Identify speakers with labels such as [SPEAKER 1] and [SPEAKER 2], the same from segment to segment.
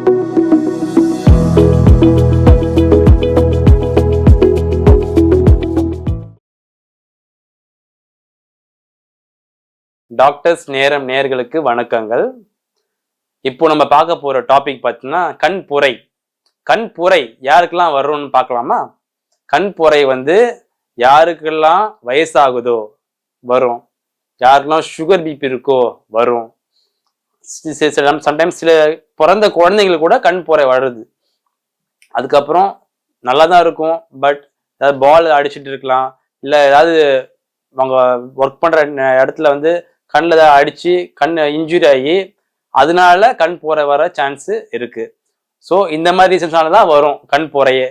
[SPEAKER 1] Doctors நேர்களுக்கு வணக்கங்கள். இப்போ நம்ம பார்க்க போற டாபிக் பார்த்தீங்கன்னா கண்புரை. கண்புரை யாருக்கெல்லாம் வரும்னு பார்க்கலாமா? கண்புரை யாருக்கெல்லாம் வயசாகுதோ வரும், யாருக்கெல்லாம் சுகர் பிபி இருக்கோ வரும். சம்டைம்ஸ் சில பிறந்த குழந்தைங்களுக்கு கூட கண்புரை வருது. அதுக்கப்புறம் நல்லா தான் இருக்கும், பட் ஏதாவது பால் அடிச்சுட்டு இருக்கலாம், இல்லை ஏதாவது அவங்க ஒர்க் பண்ற இடத்துல கண்ணில் ஏதாவது அடிச்சு கண் இன்ஜுரி ஆகி அதனால கண் போற வர சான்ஸ் இருக்கு. ஸோ இந்த மாதிரி ரீசன்ஸ்னால தான் வரும் கண் போறையே.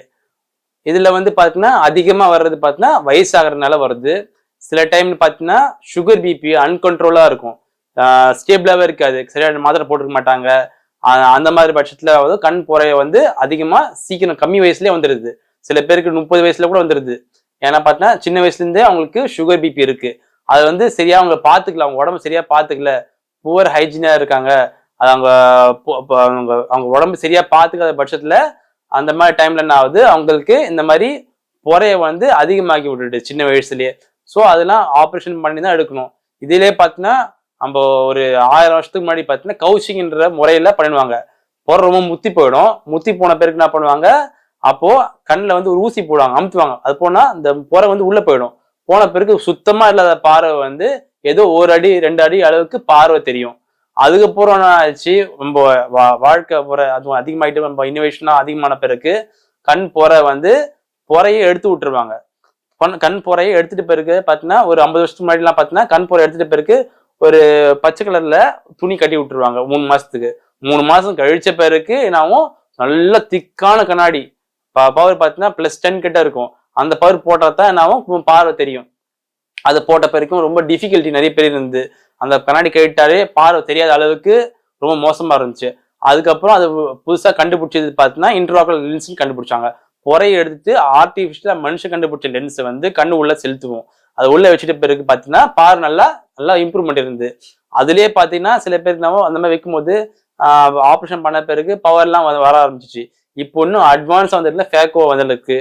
[SPEAKER 1] இதுல பார்த்தீங்கன்னா அதிகமாக வர்றது பார்த்தீங்கன்னா வயசாகிறதுனால வருது. சில டைம் பார்த்தீங்கன்னா சுகர் பிபி அன்கண்ட்ரோலா இருக்கும், ஸ்டேபிளாவே இருக்காது, சரியான மாத்திரை போட்டுக்க மாட்டாங்க. அந்த மாதிரி பட்சத்துல கண் போறைய அதிகமா சீக்கிரம் கம்மி வயசுலயே வந்துடுது. சில பேருக்கு 30 வயசுல கூட வந்துடுது. ஏன்னா பார்த்தீங்கன்னா சின்ன வயசுல இருந்தே அவங்களுக்கு சுகர் பிபி இருக்கு. அது சரியா அவங்க பாத்துக்கல, அவங்க உடம்பு சரியா பாத்துக்கல, புவர் ஹைஜீனா இருக்காங்க, அது அவங்க உடம்பு சரியா பாத்துக்காத பட்சத்துல அந்த மாதிரி டைம்ல என்ன ஆகுது, அவங்களுக்கு இந்த மாதிரி பொறைய அதிகமாக்கி விட்டுட்டு சின்ன வயசுலயே. ஸோ அதெல்லாம் ஆப்ரேஷன் பண்ணி தான் எடுக்கணும். இதுலயே பார்த்தீங்கன்னா நம்ம ஒரு 1000 வருஷத்துக்கு முன்னாடி பார்த்தீங்கன்னா கவுச்சிங்ன்ற முறையில பண்ணுவாங்க. பொறை ரொம்ப முத்தி போயிடும். முத்தி போன பேருக்கு என்ன பண்ணுவாங்க, அப்போ கண்ணில் ஒரு ஊசி போடுவாங்க, அமுத்துவாங்க. அது போனா இந்த பொறை உள்ள போயிடும். போன பிறகு சுத்தமா இல்லாத பார்வை ஏதோ 1 அடி 2 அடி அளவுக்கு பார்வை தெரியும். அதுக்கப்புறம் என்ன ஆச்சு, நம்ம வாழ்க்கை முறை அதுவும் அதிகமாயிட்டு நம்ம இன்னோவேஷனா அதிகமான பிறகு கண் பொறை பொறையை எடுத்து விட்டுருவாங்க. கண் பொறையை எடுத்துட்டு பிறகு பார்த்தீங்கன்னா ஒரு 50 வருஷத்துக்கு முன்னாடிலாம் பார்த்தீங்கன்னா கண் பொறை எடுத்துட்டு பிறகு ஒரு பச்சை கலர்ல துணி கட்டி விட்டுருவாங்க 3 மாசத்துக்கு. 3 மாசம் கழிச்ச பிறகு என்னாவும் நல்ல திக்கான கண்ணாடி, பவர் பார்த்தீங்கன்னா +10 கிட்ட இருக்கும். அந்த பவர் போட்டா தான் என்னாவும் பார்வை தெரியும். அது போட்ட பிறகும் ரொம்ப டிஃபிகல்ட்டி நிறைய பேர் இருந்து அந்த கண்ணாடி கேட்டாலே பார்வை தெரியாத அளவுக்கு ரொம்ப மோசமா இருந்துச்சு. அதுக்கப்புறம் அது புதுசா கண்டுபிடிச்சது பார்த்தீங்கன்னா இன்ட்ராகுலர் லென்ஸ்ன்னு கண்டுபிடிச்சாங்க. பொறையை எடுத்துட்டு ஆர்டிபிஷியலா மனுஷன் கண்டுபிடிச்ச லென்ஸை கண்ணு உள்ள செலுத்துவோம். அது உள்ள வச்சுட்ட பிறகு பார்த்தீங்கன்னா பார்வை நல்லா இம்ப்ரூவ்மெண்ட் இருந்து. அதுலயே பார்த்தீங்கன்னா சில பேருக்கு நம்ம அந்த மாதிரி வைக்கும்போது ஆப்ரேஷன் பண்ண பிறகு பவர்லாம் வர ஆரம்பிச்சிச்சு. இப்போ இன்னும் அட்வான்ஸ் ஃபேக்கோ இருக்கு.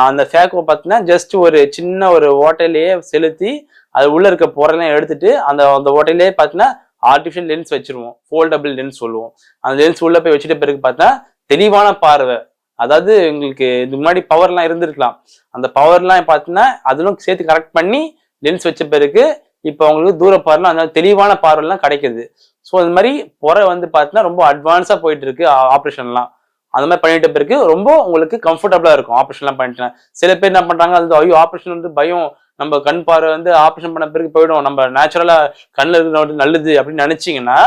[SPEAKER 1] அந்த ஃபேக்கோ பார்த்தீங்கன்னா ஜஸ்ட் ஒரு சின்ன ஒரு ஓட்டையிலேயே செலுத்தி அது உள்ள இருக்க பொறையெல்லாம் எடுத்துட்டு அந்த ஓட்டையிலேயே பார்த்தீங்கன்னா ஆர்டிஃபிஷியல் லென்ஸ் வச்சிருவோம், ஃபோல்டபிள் லென்ஸ் சொல்லுவோம். அந்த லென்ஸ் உள்ள போய் வச்சுட்ட பிறகு பார்த்தா தெளிவான பார்வை. அதாவது உங்களுக்கு இதுக்கு முன்னாடி பவர்லாம் இருந்திருக்கலாம், அந்த பவர்லாம் பார்த்தீங்கன்னா அதிலும் சேர்த்து கரெக்ட் பண்ணி லென்ஸ் வச்ச பிறகு இப்போ அவங்களுக்கு தூர பார்வை அந்த தெளிவான பார்வைலாம் கிடைக்குது. ஸோ அது மாதிரி பொறை பார்த்தீங்கன்னா ரொம்ப அட்வான்ஸா போயிட்டு இருக்கு ஆப்ரேஷன்லாம். அந்த மாதிரி பண்ணிட்ட பிறகு ரொம்ப உங்களுக்கு கம்ஃபர்டபுளா இருக்கும் ஆப்ரேஷன்லாம் பண்ணிட்டேன். சில பேர் என்ன பண்றாங்க, ஐயோ ஆப்ரேஷன் பயம், நம்ம கண் பார்வை ஆப்ரேஷன் பண்ண பிறகு போயிடும், நம்ம நேச்சுரலா கண்ணில் இருக்கிற நல்லது அப்படின்னு நினைச்சீங்கன்னா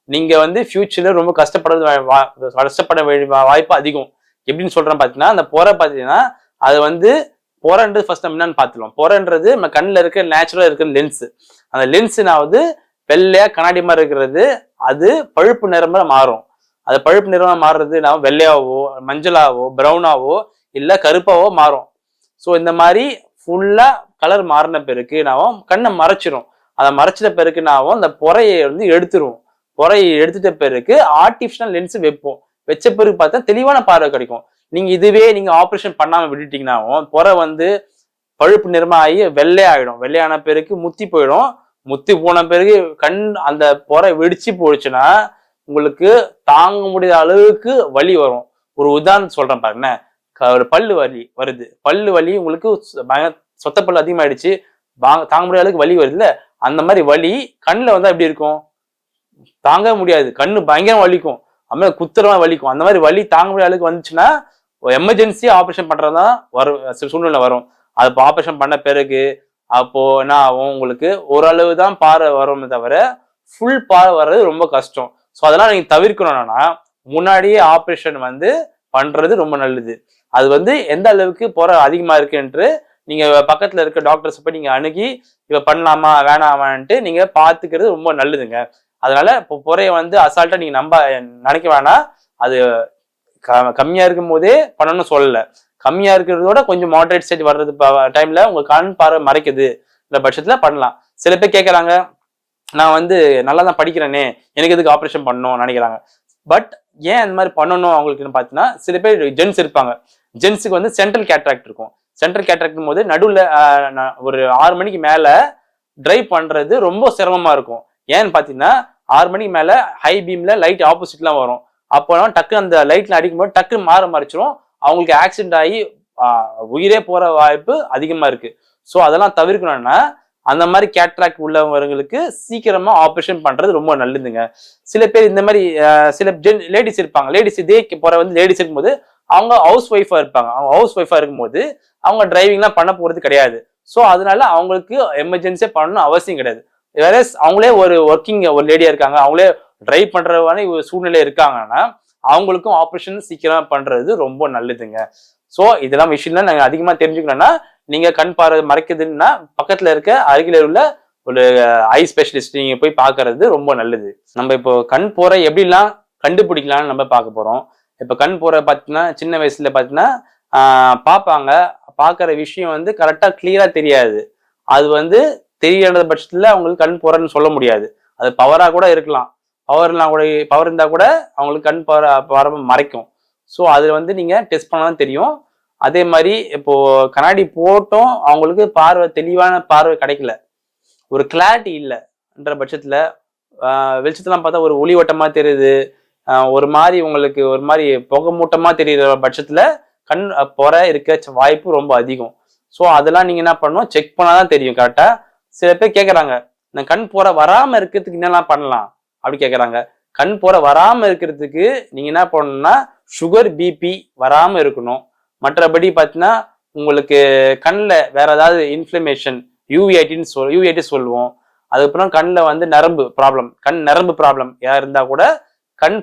[SPEAKER 1] நீங்க ஃபியூச்சர்ல ரொம்ப கஷ்டப்பட வேண்டிய வாய்ப்பு அதிகம். எப்படின்னு சொல்றேன் பாத்தீங்கன்னா, அந்த பொறை பாத்தீங்கன்னா அது பொறைன்றது ஃபர்ஸ்ட் நம்ம என்னன்னு பார்த்துக்கலாம். பொறைன்றது நம்ம கண்ணில் இருக்க நேச்சுரலா இருக்கிற லென்ஸ். அந்த லென்ஸ்னாவது வெள்ளையா கண்ணாடி மாதிரி இருக்கிறது, அது பழுப்பு நிறமா மாறும். அது பழுப்பு நிறமா மாறுறது நான் வெள்ளையாவோ மஞ்சளாவோ பிரவுனாவோ இல்ல கருப்பாவோ மாறும். ஸோ இந்த மாதிரி ஃபுல்லா கலர் மாறின பிறகு நாவும் கண்ணை மறைச்சிரும். அதை மறைச்சிட்ட பிறகு நாவும் அந்த பொறையை எடுத்துருவோம். பொறையை எடுத்துட்ட பிறகு ஆர்டிஃபிஷியல் லென்ஸ் வைப்போம். வச்ச பிறகு பார்த்தா தெளிவான பார்வை கிடைக்கும். இதுவே நீங்க ஆப்ரேஷன் பண்ணாம விட்டுட்டீங்கன்னாவும் பொறை பழுப்பு நிறமா ஆகி வெள்ளையாயிடும். வெள்ளையான பிறகு முத்தி போயிடும். முத்தி போன பிறகு கண் அந்த பொறை வெடிச்சு போயிடுச்சுன்னா உங்களுக்கு தாங்க முடியாத அளவுக்கு வலி வரும். ஒரு உதாரணம் சொல்றேன் பாருங்க, ஒரு பல்லு வலி வருது, பல்லு வலி உங்களுக்கு சொத்த பல்லு அதிகமாயிடுச்சு, தாங்க முடியாத அளவுக்கு வலி வருது இல்ல, அந்த மாதிரி வலி கண்ணுல எப்படி இருக்கும், தாங்க முடியாது, கண்ணு பயங்கரம் வலிக்கும், அம்மா குத்துறமா வலிக்கும். அந்த மாதிரி வலி தாங்க முடியாத அளவுக்கு வந்துச்சுன்னா எமர்ஜென்சி ஆப்ரேஷன் பண்றதுதான் சூழ்நிலை வரும். அது ஆப்ரேஷன் பண்ண பிறகு அப்போ என்ன ஆகும், உங்களுக்கு ஓரளவு தான் பார்வை வருமே தவிர ஃபுல் பார்வை வர்றது ரொம்ப கஷ்டம். ஸோ அதெல்லாம் நீங்க தவிர்க்கணும்னா முன்னாடியே ஆப்ரேஷன் பண்றது ரொம்ப நல்லது. அது எந்த அளவுக்கு பொறை அதிகமா இருக்குன்று நீங்க பக்கத்துல இருக்க டாக்டர்ஸ் போய் நீங்க அணுகி இப்ப பண்ணலாமா வேணாமான்ட்டு நீங்க பாத்துக்கிறது ரொம்ப நல்லதுங்க. அதனால இப்போ பொறையை அசால்ட்டா நீங்க நினைக்க வேணாம். அது கம்மியா இருக்கும் போதே பண்ணணும்னு சொல்லல, கம்மியா இருக்கிறதோட கொஞ்சம் மாடரேட் ஸ்டேஜ் வர்றது டைம்ல உங்க கண் பார்வை மறைக்குது இந்த பட்சத்துல பண்ணலாம். சில பேர் கேட்கறாங்க, நான் நல்லா தான் படிக்கிறேனே, எனக்கு எதுக்கு ஆப்ரேஷன் பண்ணணும் நினைக்கிறாங்க. பட் ஏன் அந்த மாதிரி பண்ணணும் அவங்களுக்குன்னு பார்த்தீங்கன்னா, சில பேர் ஜென்ஸ் இருப்பாங்க. ஜென்ஸுக்கு வந்து சென்ட்ரல் கேட்ராக்ட் இருக்கும். சென்ட்ரல் கேட்ராக்ட் போது நடுவில் ஒரு 6 மணிக்கு மேல டிரைவ் பண்றது ரொம்ப சிரமமா இருக்கும். ஏன்னு பார்த்தீங்கன்னா 6 மணிக்கு மேல ஹை பீம்ல லைட் ஆப்போசிட்லாம் வரும். அப்போ டக்கு அந்த லைட்ல அடிக்கும்போது டக்குன்னு மறைச்சிரும். அவங்களுக்கு ஆக்சிடென்ட் ஆகி உயிரே போற வாய்ப்பு அதிகமா இருக்கு. ஸோ அதெல்லாம் தவிர்க்கணும்னா அந்த மாதிரி கேட்ராக்ட் உள்ளவங்களுக்கு சீக்கிரமா ஆப்ரேஷன் பண்றது ரொம்ப நல்லதுங்க. சில பேர் இந்த மாதிரி சில லேடிஸ் இருப்பாங்க. லேடிஸ் இதே போற வந்து லேடிஸ் இருக்கும்போது அவங்க ஹவுஸ் ஒய்ஃபா இருப்பாங்க. அவங்க ஹவுஸ் ஒய்ஃபா இருக்கும்போது அவங்க டிரைவிங்லாம் பண்ண போறது கிடையாது. ஸோ அதனால அவங்களுக்கு எமர்ஜென்சியா பண்ணணும் அவசியம் கிடையாது. வேற அவங்களே ஒரு ஒர்க்கிங் ஒரு லேடியா இருக்காங்க, அவங்களே டிரைவ் பண்றவான சூழ்நிலை இருக்காங்கன்னா அவங்களுக்கும் ஆப்ரேஷன் சீக்கிரமா பண்றது ரொம்ப நல்லதுங்க. ஸோ இதெல்லாம் விஷயம்லாம் நாங்கள் அதிகமா தெரிஞ்சுக்கணும்னா நீங்க கண் பார்வை மறைக்குதுன்னா பக்கத்துல இருக்க அருகில உள்ள ஒரு ஐ ஸ்பெஷலிஸ்ட் நீங்க போய் பாக்குறது ரொம்ப நல்லது. நம்ம இப்போ கண் போற எப்படிலாம் கண்டுபிடிக்கலாம்னு நம்ம பார்க்க போறோம். இப்ப கண் போற பாத்தீங்கன்னா சின்ன வயசுல பாத்தீங்கன்னா பார்ப்பாங்க. பாக்குற விஷயம் வந்து கரெக்டா கிளியரா தெரியாது. அது வந்து தெரியாத பட்சத்துல அவங்களுக்கு கண் போறன்னு சொல்ல முடியாது. அது பவரா கூட இருக்கலாம். பவர் இருந்தா கூட அவங்களுக்கு கண் பார்வை மறைக்கும். ஸோ அதுல வந்து நீங்க டெஸ்ட் பண்ணாதான் தெரியும். அதே மாதிரி இப்போ கண்ணாடி போட்டும் அவங்களுக்கு தெளிவான பார்வை கிடைக்கல, ஒரு கிளாரிட்டி இல்லைன்ற பட்சத்துல வெளிச்சத்தெல்லாம் பார்த்தா ஒரு ஒளி வட்டமா தெரியுது, ஒரு மாதிரி உங்களுக்கு ஒரு மாதிரி புகை மூட்டமா தெரியுற பட்சத்துல கண் இருக்க வாய்ப்பு ரொம்ப அதிகம். ஸோ அதெல்லாம் நீங்க என்ன பண்ணணும், செக் பண்ணாதான் தெரியும் கரெக்டா. சில பேர் கேட்கறாங்க, இந்த கண் வராம இருக்கிறதுக்கு என்னெல்லாம் பண்ணலாம் அப்படி கேட்கறாங்க. கண் வராம இருக்கிறதுக்கு நீங்க என்ன பண்ணணும்னா சுகர் பிபி வராம இருக்கணும். மற்றபடி பார்த்தீங்கன்னா உங்களுக்கு கண்ணில் வேற ஏதாவது இன்ஃப்ளமேஷன் யூவிஐடி சொல்லுவோம். அதுக்கப்புறம் கண்ணில் வந்து நரம்பு ப்ராப்ளம் யார் இருந்தா கூட கண்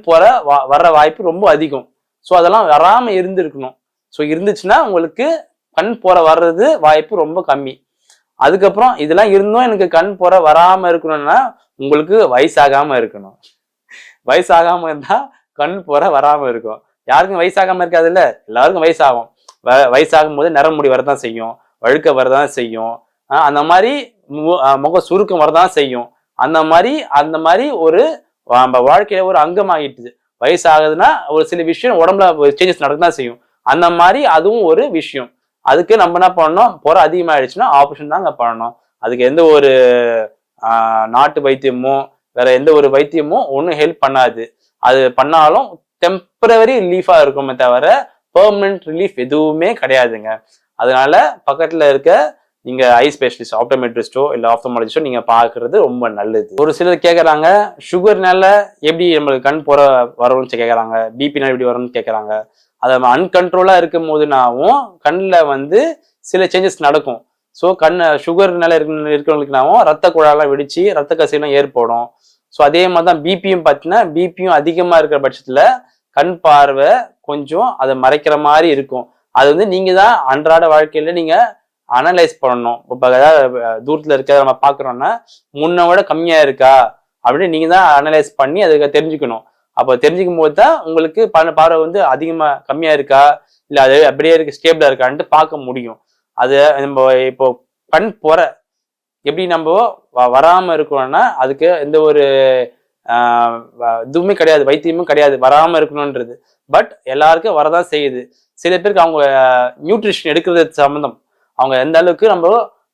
[SPEAKER 1] வர்ற வாய்ப்பு ரொம்ப அதிகம். ஸோ அதெல்லாம் வராம இருந்திருக்கணும். ஸோ இருந்துச்சுன்னா உங்களுக்கு கண் வர்றது வாய்ப்பு ரொம்ப கம்மி. அதுக்கப்புறம் இதெல்லாம் இருந்தும் எனக்கு கண் வராம இருக்கணும்னா உங்களுக்கு வயசாகாம இருக்கணும். வயசாகாம இருந்தா கண் வராம இருக்கும். யாருக்கும் வயசாகாம இருக்காது இல்ல, எல்லாருக்கும் வயசாகும். வயசாகும் போது நரமுடி வரதான் செய்யும், வழுக்க வரதான் செய்யும், அந்த மாதிரி முக சுருக்கம் வரதான் செய்யும். அந்த மாதிரி ஒரு வாழ்க்கையில ஒரு அங்கம் ஆகிட்டுது. வயசாகுதுன்னா ஒரு சில விஷயம் உடம்புல சேஞ்சஸ் நடக்கதான் செய்யும். அந்த மாதிரி அதுவும் ஒரு விஷயம். அதுக்கு நம்ம என்ன பண்ணணும், அதிகமாயிடுச்சுன்னா ஆப்ரேஷன் தாங்க பண்ணணும். அதுக்கு எந்த ஒரு நாட்டு வைத்தியமோ வேற எந்த ஒரு வைத்தியமோ ஒன்றும் ஹெல்ப் பண்ணாது. அது பண்ணாலும் டெம்பரவரி ரிலீஃபா இருக்குமே தவிர பெர்மனன்ட் ரிலீஃப் எதுவுமே கிடையாதுங்க. அதனால பக்கத்துல இருக்க நீங்க ஐ ஸ்பெஷலிஸ்ட், ஆப்டோமெட்ரிஸ்டோ இல்ல ஆப்தமாலஜிஸ்டோ நீங்க பாக்குறது ரொம்ப நல்லது. ஒரு சிலர் கேட்கறாங்க, சுகர்னால எப்படி நம்மளுக்கு கண் வரும்னு கேட்கறாங்க, பிபினால எப்படி வரும்னு கேட்கறாங்க. அதை அன்கண்ட்ரோலா இருக்கும் போதுனாவும் கண்ணில் வந்து சில சேஞ்சஸ் நடக்கும். ஸோ சுகர்னால இருக்கிறவங்களுக்குனாவும் ரத்த குழாயெல்லாம் வெடிச்சு ரத்த கசியெல்லாம் ஏற்படும். ஸோ அதே மாதிரி தான் பிபியும் பார்த்தீங்கன்னா, பிபியும் அதிகமாக இருக்கிற பட்சத்தில் கண் பார்வை கொஞ்சம் அதை மறைக்கிற மாதிரி இருக்கும். அது வந்து நீங்க தான் அன்றாட வாழ்க்கையில நீங்க அனலைஸ் பண்ணணும். இப்போ ஏதாவது தூரத்துல இருக்க நம்ம பாக்குறோம்னா முன்ன விட கம்மியா இருக்கா அப்படின்னு நீங்க தான் அனலைஸ் பண்ணி அதுக்கு தெரிஞ்சுக்கணும். அப்போ தெரிஞ்சுக்கும் போது தான் உங்களுக்கு பார்வை வந்து அதிகமா கம்மியா இருக்கா இல்ல அது அப்படியே இருக்கு ஸ்டேபிளா இருக்கான்ட்டு பார்க்க முடியும். அது நம்ம இப்போ கண் எப்படி நம்ம வராம இருக்கணும்னா அதுக்கு எந்த ஒரு இதுவுமே கிடையாது, வைத்தியமும் கிடையாது வராம இருக்கணும்ன்றது. பட் எல்லாருக்கும் வரதான் செய்யுது. சில பேருக்கு அவங்க நியூட்ரிஷன் எடுக்கிறது சம்பந்தம், அவங்க எந்த அளவுக்கு நம்ம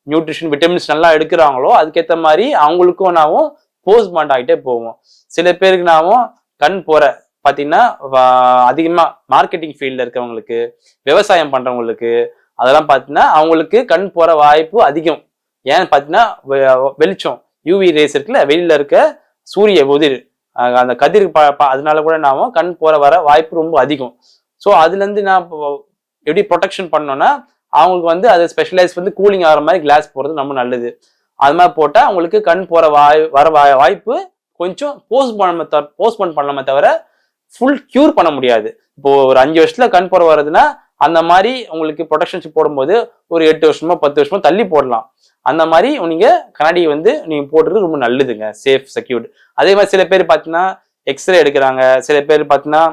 [SPEAKER 1] நியூட்ரிஷன் விட்டமின்ஸ் நல்லா எடுக்கிறாங்களோ அதுக்கேற்ற மாதிரி அவங்களுக்கும் நாமும் போஸ்ட்மார்ட் ஆகிட்டே போவோம். சில பேருக்கு நாமும் கண் பார்த்தீங்கன்னா அதிகமா மார்க்கெட்டிங் ஃபீல்ட்ல இருக்கிறவங்களுக்கு, விவசாயம் பண்றவங்களுக்கு அதெல்லாம் பார்த்தீங்கன்னா அவங்களுக்கு கண் வாய்ப்பு அதிகம். ஏன்னு பார்த்தீங்கன்னா வெளிச்சம் யூவி ரேஸ் இருக்குல்ல, வெளியில இருக்க சூரிய உதிர் அந்த கதிர் அதனால கூட நாம கண் வர வாய்ப்பு ரொம்ப அதிகம். ஸோ அதுல இருந்து நான் எப்படி ப்ரொடெக்ஷன் பண்ணோம்னா அவங்களுக்கு வந்து அது ஸ்பெஷலைஸ் வந்து கூலிங் ஆகிற மாதிரி கிளாஸ் போடுறது ரொம்ப நல்லது. அது மாதிரி போட்டா அவங்களுக்கு கண் வர வாய்ப்பு கொஞ்சம் போஸ்ட்போன் பண்ணலாமே தவிர ஃபுல் கியூர் பண்ண முடியாது. இப்போ ஒரு 5 வருஷத்துல கண் வருதுன்னா அந்த மாதிரி உங்களுக்கு ப்ரொடெக்ஷன்ஸ் போடும்போது ஒரு 8 வருஷமோ 10 வருஷமோ தள்ளி போடலாம். அந்த மாதிரி நீங்க கண்ணாடி வந்து நீங்க போடுறது ரொம்ப நல்லதுங்க, சேஃப் செக்யூர்ட். அதே மாதிரி சில பேர் பார்த்தீங்கன்னா எக்ஸ்ரே எடுக்கிறாங்க, சில பேர் பார்த்தீங்கன்னா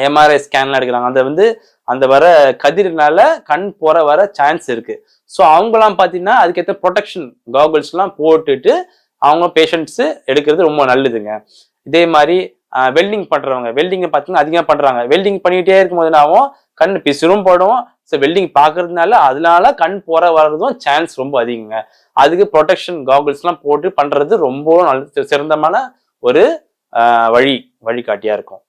[SPEAKER 1] எம்ஆர்ஐ ஸ்கேன்லாம் எடுக்கிறாங்க. அந்த வந்து அந்த வர கதிரினால கண் வர சான்ஸ் இருக்கு. ஸோ அவங்கலாம் பார்த்தீங்கன்னா அதுக்கேற்ற ப்ரொடெக்ஷன் காகுல்ஸ்லாம் போட்டுட்டு அவங்க பேஷண்ட்ஸ் எடுக்கிறது ரொம்ப நல்லதுங்க. இதே மாதிரி வெல்டிங் பண்றவங்க வெல்டிங் பார்த்தீங்கன்னா அதிகமாக பண்றாங்க. வெல்டிங் பண்ணிக்கிட்டே இருக்கும்போது என்னாகும், கண் பிசுறும் படும். ஸோ வெல்டிங் பார்க்கறதுனால அதனால கண் போற வர்றதும் சான்ஸ் ரொம்ப அதிகங்க. அதுக்கு ப்ரொடெக்ஷன் காகுல்ஸ் எல்லாம் போட்டு பண்றது ரொம்ப நல்ல சிறந்தமான ஒரு வழிகாட்டியா இருக்கும்.